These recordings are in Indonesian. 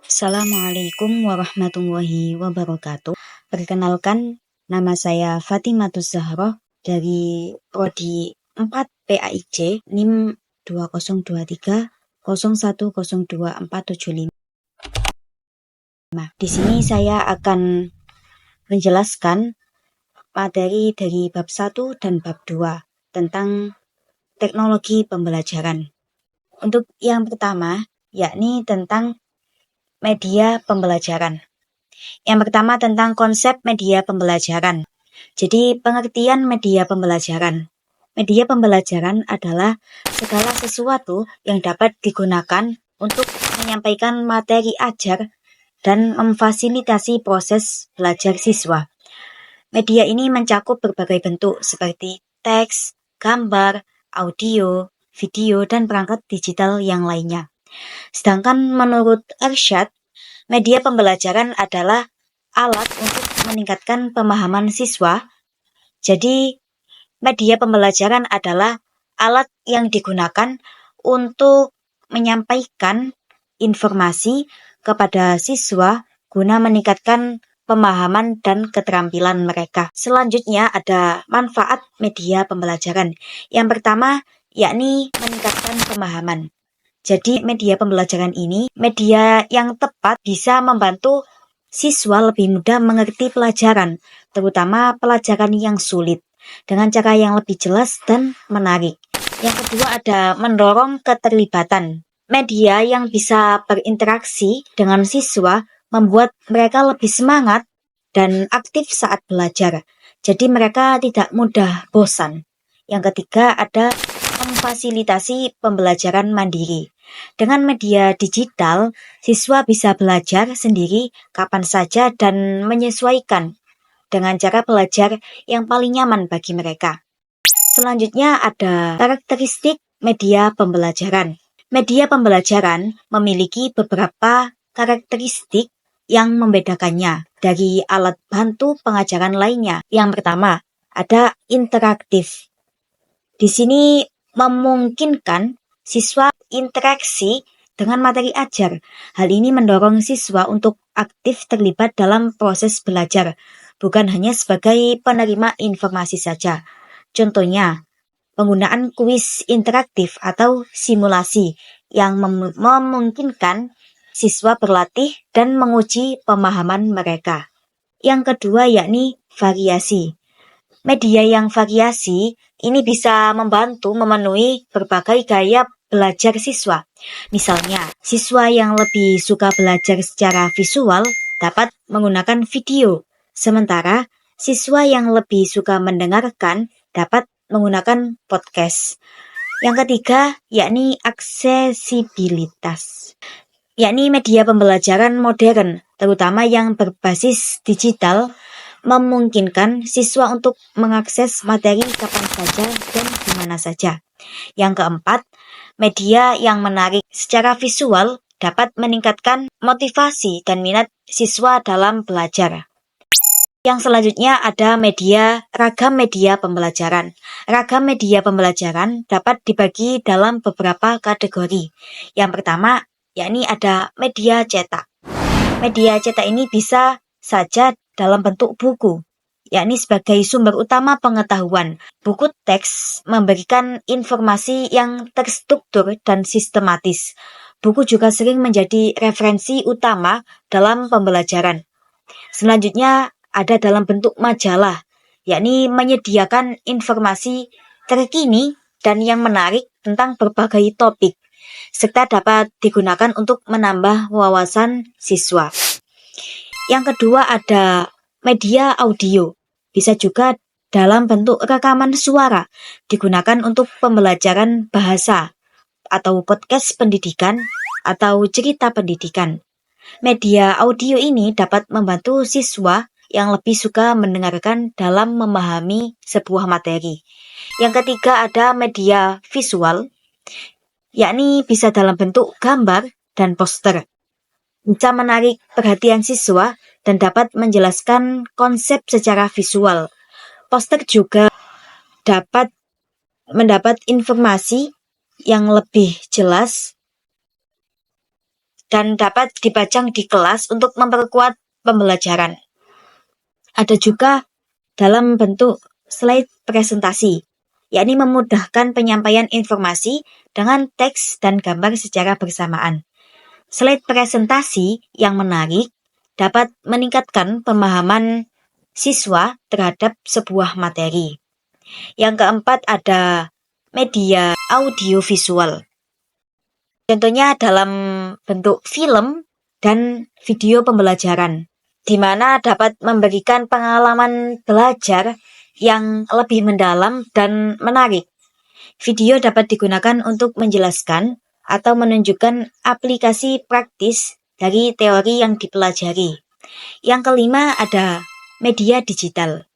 Assalamualaikum warahmatullahi wabarakatuh. Perkenalkan, nama saya Fatimatus Zahroh dari Prodi 4 PAIJ NIM 202301024475. Di sini saya akan menjelaskan materi dari bab 1 dan bab 2 tentang teknologi pembelajaran. Untuk yang pertama, yakni tentang media pembelajaran. Yang pertama tentang konsep media pembelajaran. Jadi pengertian media pembelajaran. Media pembelajaran adalah segala sesuatu yang dapat digunakan untuk menyampaikan materi ajar dan memfasilitasi proses belajar siswa. Media ini mencakup berbagai bentuk seperti teks, gambar, audio, video, dan perangkat digital yang lainnya. Sedangkan menurut Ersyad, media pembelajaran adalah alat untuk meningkatkan pemahaman siswa. Jadi, media pembelajaran adalah alat yang digunakan untuk menyampaikan informasi kepada siswa guna meningkatkan pemahaman dan keterampilan mereka. Selanjutnya ada manfaat media pembelajaran. Yang pertama, yakni meningkatkan pemahaman. Jadi media pembelajaran ini, media yang tepat bisa membantu siswa lebih mudah mengerti pelajaran, terutama pelajaran yang sulit, dengan cara yang lebih jelas dan menarik. Yang kedua ada mendorong keterlibatan. Media yang bisa berinteraksi dengan siswa membuat mereka lebih semangat dan aktif saat belajar. Jadi mereka tidak mudah bosan. Yang ketiga ada memfasilitasi pembelajaran mandiri. Dengan media digital, siswa bisa belajar sendiri kapan saja dan menyesuaikan dengan cara belajar yang paling nyaman bagi mereka. Selanjutnya ada karakteristik media pembelajaran. Media pembelajaran memiliki beberapa karakteristik yang membedakannya dari alat bantu pengajaran lainnya. Yang pertama, ada interaktif. Di sini memungkinkan siswa interaksi dengan materi ajar. Hal ini mendorong siswa untuk aktif terlibat dalam proses belajar, bukan hanya sebagai penerima informasi saja. Contohnya, penggunaan kuis interaktif atau simulasi yang memungkinkan siswa berlatih dan menguji pemahaman mereka. Yang kedua yakni variasi. Media yang variasi ini bisa membantu memenuhi berbagai gaya belajar siswa. Misalnya, siswa yang lebih suka belajar secara visual dapat menggunakan video, sementara siswa yang lebih suka mendengarkan dapat menggunakan podcast. Yang ketiga, yakni aksesibilitas. Yakni media pembelajaran modern, terutama yang berbasis digital, memungkinkan siswa untuk mengakses materi kapan saja dan di mana saja. Yang keempat, media yang menarik secara visual dapat meningkatkan motivasi dan minat siswa dalam belajar. Yang selanjutnya ada ragam media pembelajaran. Ragam media pembelajaran dapat dibagi dalam beberapa kategori. Yang pertama, yakni ada media cetak. Media cetak ini bisa saja dalam bentuk buku, yakni sebagai sumber utama pengetahuan. Buku teks memberikan informasi yang terstruktur dan sistematis. Buku juga sering menjadi referensi utama dalam pembelajaran. Selanjutnya ada dalam bentuk majalah, yakni menyediakan informasi terkini dan yang menarik tentang berbagai topik, serta dapat digunakan untuk menambah wawasan siswa. Yang kedua ada media audio, bisa juga dalam bentuk rekaman suara, digunakan untuk pembelajaran bahasa atau podcast pendidikan atau cerita pendidikan. Media audio ini dapat membantu siswa yang lebih suka mendengarkan dalam memahami sebuah materi. Yang ketiga ada media visual, yakni bisa dalam bentuk gambar dan poster. Bisa menarik perhatian siswa dan dapat menjelaskan konsep secara visual. Poster juga dapat mendapat informasi yang lebih jelas dan dapat dipajang di kelas untuk memperkuat pembelajaran. Ada juga dalam bentuk slide presentasi, yakni memudahkan penyampaian informasi dengan teks dan gambar secara bersamaan. Slide presentasi yang menarik dapat meningkatkan pemahaman siswa terhadap sebuah materi. Yang keempat ada media audiovisual. Contohnya dalam bentuk film dan video pembelajaran, di mana dapat memberikan pengalaman belajar yang lebih mendalam dan menarik. Video dapat digunakan untuk menjelaskan atau menunjukkan aplikasi praktis dari teori yang dipelajari. Yang kelima ada media digital.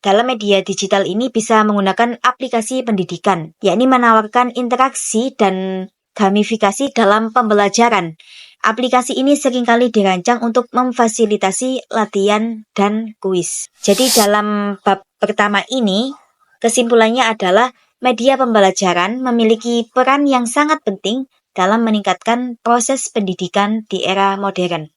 Dalam media digital ini bisa menggunakan aplikasi pendidikan, yakni menawarkan interaksi dan gamifikasi dalam pembelajaran. Aplikasi ini seringkali dirancang untuk memfasilitasi latihan dan kuis. Jadi dalam bab pertama ini, kesimpulannya adalah media pembelajaran memiliki peran yang sangat penting dalam meningkatkan proses pendidikan di era modern.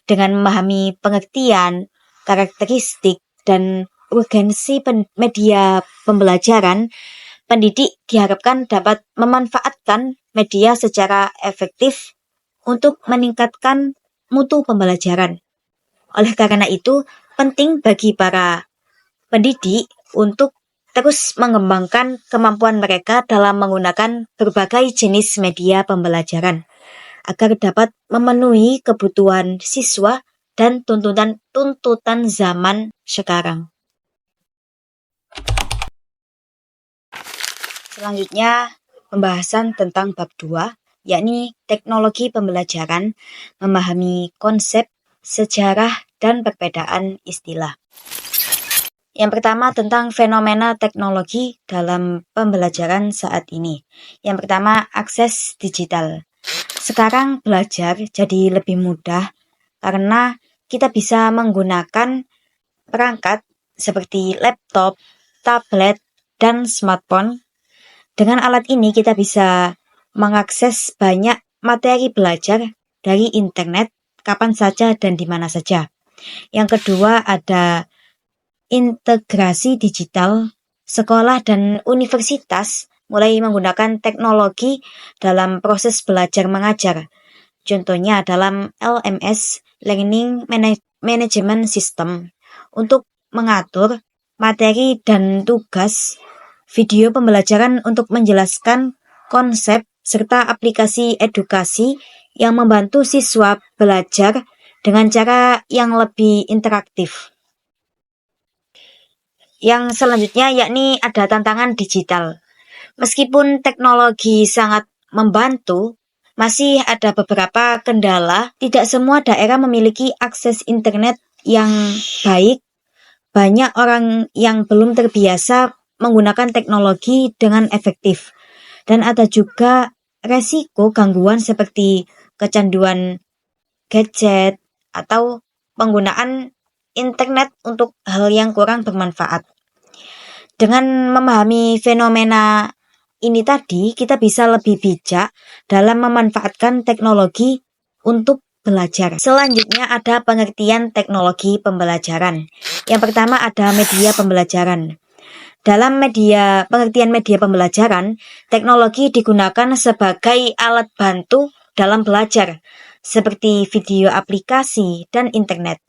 Dengan memahami pengertian, karakteristik, dan urgensi media pembelajaran, pendidik diharapkan dapat memanfaatkan media secara efektif untuk meningkatkan mutu pembelajaran. Oleh karena itu, penting bagi para pendidik untuk terus mengembangkan kemampuan mereka dalam menggunakan berbagai jenis media pembelajaran agar dapat memenuhi kebutuhan siswa dan tuntutan zaman sekarang. Selanjutnya, pembahasan tentang bab 2, yakni teknologi pembelajaran, memahami konsep, sejarah, dan perbedaan istilah. Yang pertama tentang fenomena teknologi dalam pembelajaran saat ini. Yang pertama, akses digital. Sekarang belajar jadi lebih mudah karena kita bisa menggunakan perangkat seperti laptop, tablet, dan smartphone. Dengan alat ini kita bisa mengakses banyak materi belajar dari internet kapan saja dan di mana saja. Yang kedua ada integrasi digital. Sekolah dan universitas mulai menggunakan teknologi dalam proses belajar mengajar. Contohnya dalam LMS, Learning Management System, untuk mengatur materi dan tugas, video pembelajaran untuk menjelaskan konsep, serta aplikasi edukasi yang membantu siswa belajar dengan cara yang lebih interaktif. Yang selanjutnya yakni ada tantangan digital. Meskipun teknologi sangat membantu, masih ada beberapa kendala. Tidak semua daerah memiliki akses internet yang baik. Banyak orang yang belum terbiasa menggunakan teknologi dengan efektif. Dan ada juga resiko gangguan seperti kecanduan gadget atau penggunaan internet untuk hal yang kurang bermanfaat. Dengan memahami fenomena ini tadi, kita bisa lebih bijak dalam memanfaatkan teknologi untuk belajar. Selanjutnya ada pengertian teknologi pembelajaran. Yang pertama ada media pembelajaran. Dalam pengertian media pembelajaran, teknologi digunakan sebagai alat bantu dalam belajar, seperti video aplikasi dan internet,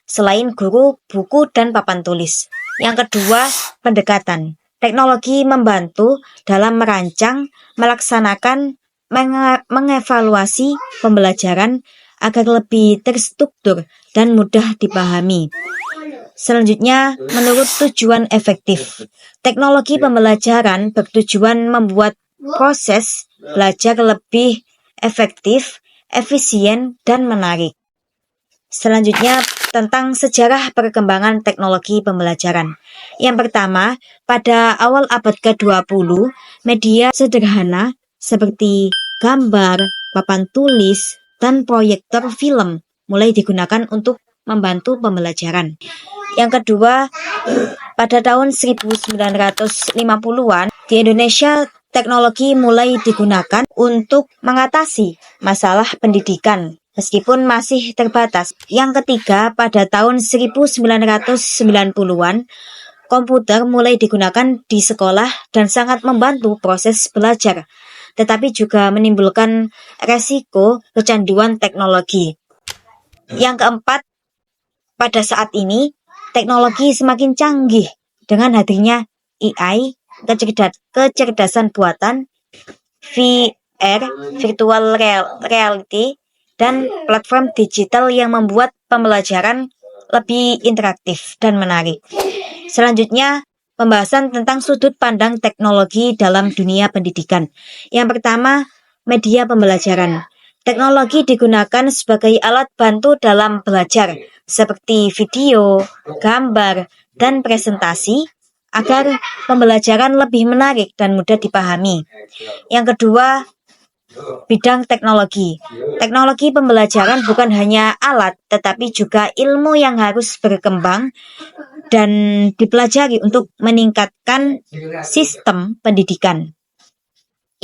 selain guru, buku, dan papan tulis. Yang kedua, pendekatan. Teknologi membantu dalam merancang, melaksanakan, mengevaluasi pembelajaran agar lebih terstruktur dan mudah dipahami. Selanjutnya, menurut tujuan efektif. Teknologi pembelajaran bertujuan membuat proses belajar lebih efektif, efisien, dan menarik. Selanjutnya, tentang sejarah perkembangan teknologi pembelajaran. Yang pertama, pada awal abad ke-20, media sederhana seperti gambar, papan tulis, dan proyektor film mulai digunakan untuk membantu pembelajaran. Yang kedua, pada tahun 1950-an, di Indonesia teknologi mulai digunakan untuk mengatasi masalah pendidikan, meskipun masih terbatas. Yang ketiga, pada tahun 1990-an, komputer mulai digunakan di sekolah dan sangat membantu proses belajar, tetapi juga menimbulkan resiko kecanduan teknologi. Yang keempat, pada saat ini, teknologi semakin canggih dengan hadirnya AI, kecerdasan buatan, VR, virtual reality, dan platform digital yang membuat pembelajaran lebih interaktif dan menarik. Selanjutnya, pembahasan tentang sudut pandang teknologi dalam dunia pendidikan. Yang pertama, media pembelajaran. Teknologi digunakan sebagai alat bantu dalam belajar, seperti video, gambar, dan presentasi, agar pembelajaran lebih menarik dan mudah dipahami. Yang kedua, bidang teknologi. Teknologi pembelajaran bukan hanya alat, tetapi juga ilmu yang harus berkembang dan dipelajari untuk meningkatkan sistem pendidikan.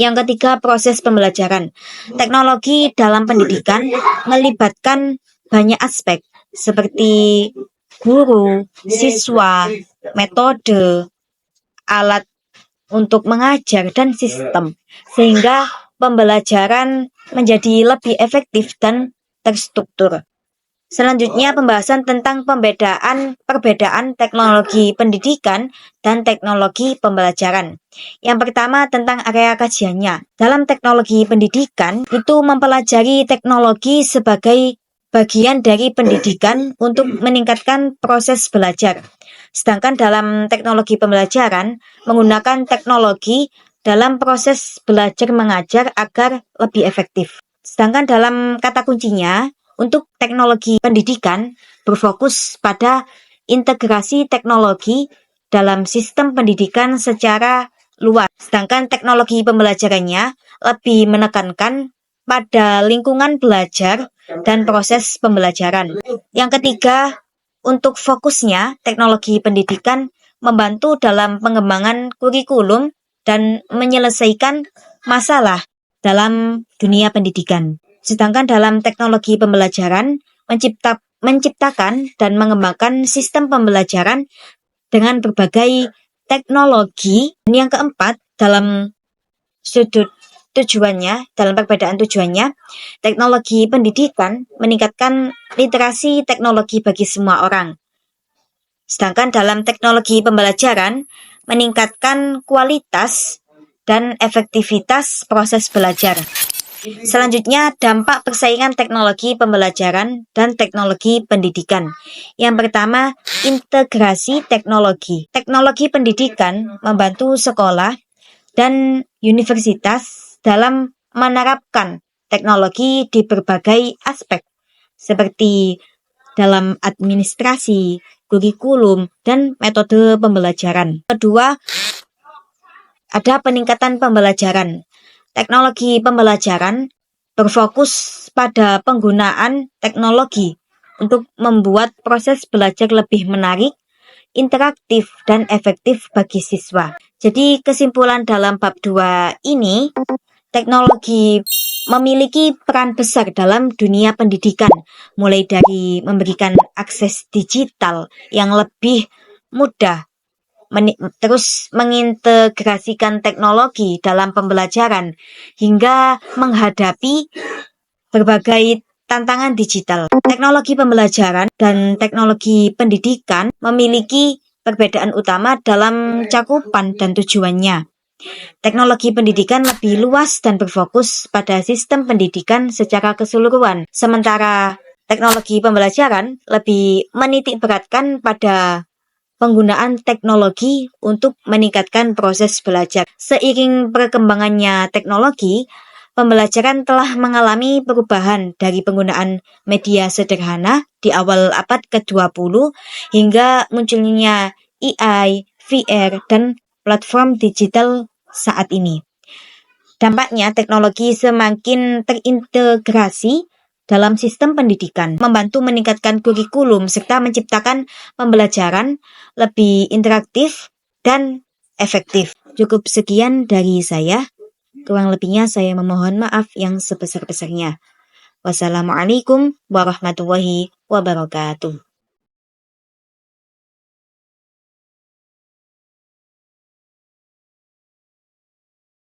Yang ketiga, proses pembelajaran. Teknologi dalam pendidikan melibatkan banyak aspek seperti guru, siswa, metode, alat untuk mengajar, dan sistem, sehingga pembelajaran menjadi lebih efektif dan terstruktur. Selanjutnya, pembahasan tentang perbedaan teknologi pendidikan dan teknologi pembelajaran. Yang pertama, tentang area kajiannya. Dalam teknologi pendidikan, itu mempelajari teknologi sebagai bagian dari pendidikan untuk meningkatkan proses belajar. Sedangkan dalam teknologi pembelajaran, menggunakan teknologi dalam proses belajar mengajar agar lebih efektif. Sedangkan dalam kata kuncinya, untuk teknologi pendidikan berfokus pada integrasi teknologi dalam sistem pendidikan secara luas. Sedangkan teknologi pembelajarannya lebih menekankan pada lingkungan belajar dan proses pembelajaran. Yang ketiga, untuk fokusnya, teknologi pendidikan membantu dalam pengembangan kurikulum dan menyelesaikan masalah dalam dunia pendidikan. Sedangkan dalam teknologi pembelajaran, menciptakan dan mengembangkan sistem pembelajaran dengan berbagai teknologi. Dan yang keempat, dalam perbedaan tujuannya, teknologi pendidikan meningkatkan literasi teknologi bagi semua orang. Sedangkan dalam teknologi pembelajaran, meningkatkan kualitas dan efektivitas proses belajar. Selanjutnya, dampak persaingan teknologi pembelajaran dan teknologi pendidikan. Yang pertama, integrasi teknologi. Teknologi pendidikan membantu sekolah dan universitas dalam menerapkan teknologi di berbagai aspek, seperti dalam administrasi, kurikulum, dan metode pembelajaran. Kedua, ada peningkatan pembelajaran. Teknologi pembelajaran berfokus pada penggunaan teknologi untuk membuat proses belajar lebih menarik, interaktif, dan efektif bagi siswa. Jadi kesimpulan dalam bab 2 ini, teknologi memiliki peran besar dalam dunia pendidikan, mulai dari memberikan akses digital yang lebih mudah, terus mengintegrasikan teknologi dalam pembelajaran hingga menghadapi berbagai tantangan digital. Teknologi pembelajaran dan teknologi pendidikan memiliki perbedaan utama dalam cakupan dan tujuannya. Teknologi pendidikan lebih luas dan berfokus pada sistem pendidikan secara keseluruhan, sementara teknologi pembelajaran lebih menitikberatkan pada penggunaan teknologi untuk meningkatkan proses belajar. Seiring perkembangannya teknologi, pembelajaran telah mengalami perubahan dari penggunaan media sederhana di awal abad ke-20 hingga munculnya AI, VR, dan platform digital saat ini. Dampaknya, teknologi semakin terintegrasi dalam sistem pendidikan, membantu meningkatkan kurikulum, serta menciptakan pembelajaran lebih interaktif dan efektif. Cukup sekian dari saya. Kurang lebihnya saya memohon maaf yang sebesar-besarnya. Wassalamualaikum warahmatullahi wabarakatuh.